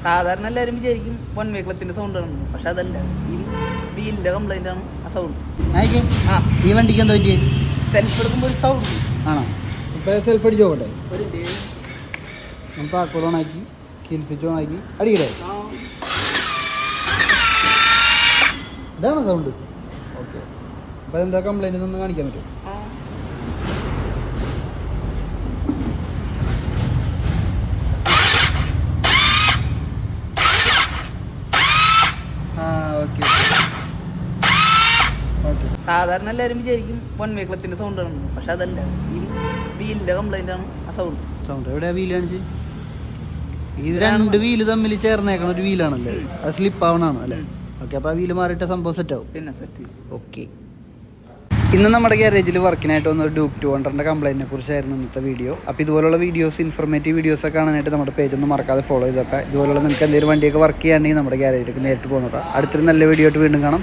സാധാരണ എല്ലാവരും വിചാരിക്കും വൺ വേ ക്ലച്ചിൻ്റെ സൗണ്ട് ആണ്, പക്ഷെ അതല്ല, ഈ വീലിൻ്റെ കംപ്ലൈൻ്റ് ആണ് ആ സൗണ്ട്. ആ ഈ വണ്ടിക്ക് എന്താ പറ്റി? സെൽഫ് എടുക്കുമ്പോൾ ഒരു സൗണ്ട് ആണോ? ഇപ്പോൾ സെൽഫ് അടിച്ച് നോക്കട്ടെ. ഒരു നമുക്ക് ആക്കോൾ ഓണാക്കി കീൽ സ്വിച്ച് ഓണാക്കി അടിക്കല്ലേ? ഇതാണ് സൗണ്ട്. ഓക്കെ, അപ്പോൾ അതെന്താ കംപ്ലൈൻറ്റ് ഒന്ന് കാണിക്കാൻ പറ്റുമോ? സാധാരണ എല്ലാവരും വിചാരിക്കും വൺ വേ ക്ലച്ചിൻ്റെ സൗണ്ട് ആണ്, പക്ഷെ അതല്ല, ഈ വീലിൻ്റെ കംപ്ലൈൻ്റ് ആണ് ആ സൗണ്ട്. എവിടെയാ വീല് കാണിച്ച്? ഇത് രണ്ട് വീല് തമ്മിൽ ചേർന്നേക്കണ ഒരു വീലാണല്ലേ, അത് സ്ലിപ്പ് ആവണാണ് അല്ലേ? ഓക്കെ, അപ്പോൾ ആ വീല് മാറിയിട്ട് സംഭവം സെറ്റ് ആവും. പിന്നെ സെറ്റ്. ഓക്കെ, ഇന്ന് നമ്മുടെ ഗ്യാരേജിൽ വർക്കിനായിട്ട് വന്ന ഒരു ഡ്യൂക്ക് 200 കംപ്ലൈൻറ്റിനെ കുറിച്ചായിരുന്നു ഇന്നത്തെ വീഡിയോ. അപ്പോൾ ഇതുപോലുള്ള വീഡിയോസ്, ഇൻഫോർമേറ്റീവ് വീഡിയോസൊക്കെ കാണാനായിട്ട് നമ്മുടെ പേജ് ഒന്നും മറക്കാതെ ഫോളോ ചെയ്തൊക്കെ. ഇതുപോലുള്ള നിങ്ങൾക്ക് എന്തെങ്കിലും വണ്ടിയൊക്കെ വർക്ക് ചെയ്യാണെങ്കിൽ നമ്മുടെ ഗ്യാരേജിലേക്ക് നേരിട്ട് പോകുന്നുണ്ടോ. അടുത്തൊരു നല്ല വീഡിയോ ആയിട്ട് വീണ്ടും കാണാം.